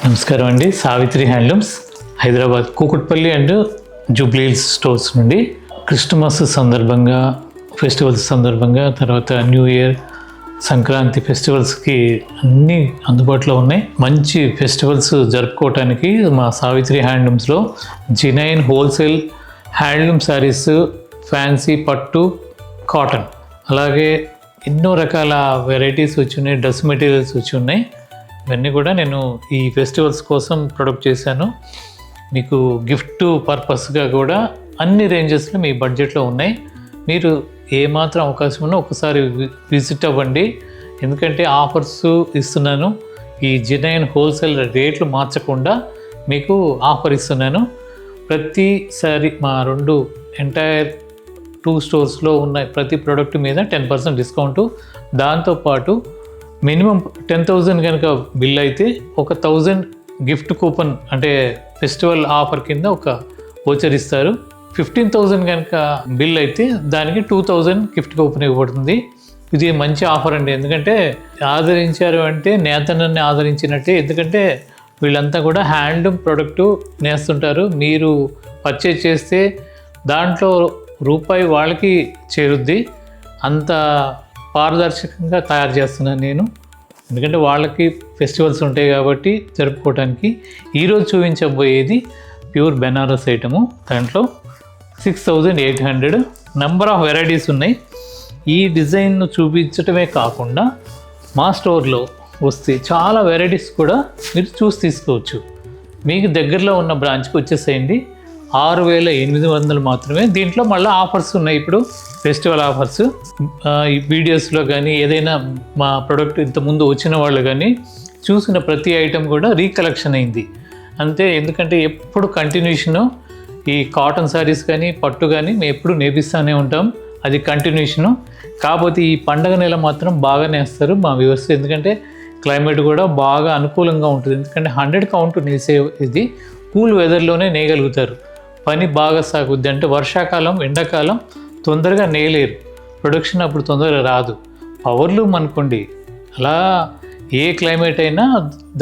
నమస్కారం అండి. Savitri handlooms Hyderabad Kukatpally and Jubilee hills stores నుండి క్రిస్టమస్ సందర్భంగా, ఫెస్టివల్స్ సందర్భంగా, తర్వాత న్యూ ఇయర్, సంక్రాంతి ఫెస్టివల్స్కి అన్నీ అందుబాటులో ఉన్నాయి. మంచి ఫెస్టివల్స్ జరుపుకోవటానికి మా సావిత్రి హ్యాండ్లూమ్స్లో genuine wholesale handloom saris, fancy పట్టు, కాటన్, అలాగే ఎన్నో రకాల వెరైటీస్ వచ్చి ఉన్నాయి. డ్రెస్ మెటీరియల్స్ వచ్చి ఉన్నాయి. ఇవన్నీ కూడా నేను ఈ ఫెస్టివల్స్ కోసం ప్రొడక్ట్ చేశాను. మీకు గిఫ్ట్ పర్పస్గా కూడా అన్ని రేంజెస్లో మీ బడ్జెట్లో ఉన్నాయి. మీరు ఏమాత్రం అవకాశం ఉన్నా ఒకసారి విజిట్ అవ్వండి. ఎందుకంటే ఆఫర్స్ ఇస్తున్నాను. ఈ జినైన్ హోల్సేల్ రేట్లు మార్చకుండా మీకు ఆఫర్ ఇస్తున్నాను. ప్రతిసారి మా ఎంటైర్ 2 స్టోర్స్లో ఉన్న ప్రతి ప్రోడక్ట్ మీద 10% డిస్కౌంటు. దాంతోపాటు మినిమం 10,000 కనుక బిల్ అయితే 1,000 గిఫ్ట్ కూపన్, అంటే ఫెస్టివల్ ఆఫర్ కింద ఒక వోచర్ ఇస్తారు. 15,000 కనుక బిల్ అయితే దానికి 2,000 గిఫ్ట్ కూపన్ ఇవ్వబడుతుంది. ఇది మంచి ఆఫర్ అండి. ఎందుకంటే ఆదరించారు అంటే నేతనని ఆదరించినట్టే. ఎందుకంటే వీళ్ళంతా కూడా హ్యాండ్లూమ్ ప్రోడక్టు నేస్తుంటారు. మీరు పర్చేజ్ చేస్తే దాంట్లో రూపాయి వాళ్ళకి చేరుద్ది. అంత పారదర్శకంగా తయారు చేస్తున్నాను నేను. ఎందుకంటే వాళ్ళకి ఫెస్టివల్స్ ఉంటాయి కాబట్టి జరుపుకోవడానికి. ఈరోజు చూపించబోయేది ప్యూర్ బెనారస్ ఐటము. దాంట్లో 6,800 నెంబర్ ఆఫ్ వెరైటీస్ ఉన్నాయి. ఈ డిజైన్ను చూపించటమే కాకుండా మా స్టోర్లో వస్తే చాలా వెరైటీస్ కూడా మీరు చూసి తీసుకోవచ్చు. మీకు దగ్గరలో ఉన్న బ్రాంచ్కి వచ్చేసేయండి. 6,800 మాత్రమే. దీంట్లో మళ్ళీ ఆఫర్స్ ఉన్నాయి. ఇప్పుడు ఫెస్టివల్ ఆఫర్స్. ఈ వీడియోస్లో కానీ ఏదైనా మా ప్రోడక్ట్ ఇంతకుముందు వచ్చిన వాళ్ళు కానీ చూసిన ప్రతి ఐటెం కూడా రీకలెక్షన్ అయింది అంతే. ఎందుకంటే ఎప్పుడు కంటిన్యూషను ఈ కాటన్ శారీస్ కానీ పట్టు కానీ మేము ఎప్పుడు నేపిస్తూనే ఉంటాం. అది కంటిన్యూషను. కాకపోతే ఈ పండగ నెల మాత్రం బాగా నేస్తారు మా వ్యూవర్స్. ఎందుకంటే క్లైమేట్ కూడా బాగా అనుకూలంగా ఉంటుంది. ఎందుకంటే 100 కౌంట్ నేసే ఇది కూల్ వెదర్లోనే నేయగలుగుతారు. పని బాగా సాగుద్ది. అంటే వర్షాకాలం, ఎండాకాలం తొందరగా నేయలేరు. ప్రొడక్షన్ అప్పుడు తొందరగా రాదు. పవర్లూమ్ అనుకోండి, అలా ఏ క్లైమేట్ అయినా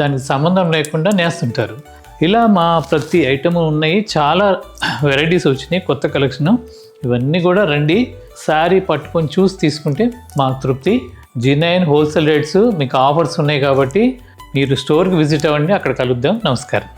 దానికి సంబంధం లేకుండా నేస్తుంటారు. ఇలా మా ప్రతి ఐటమ్ ఉన్నాయి. చాలా వెరైటీస్ వచ్చినాయి, కొత్త కలెక్షన్. ఇవన్నీ కూడా రండి, శారీ పట్టుకొని చూసి తీసుకుంటే మాకు తృప్తి. జినైన్ హోల్సేల్ రేట్స్ మీకు ఆఫర్స్ ఉన్నాయి కాబట్టి మీరు స్టోర్కి విజిట్ అవ్వండి. అక్కడ కలుద్దాం. నమస్కారం.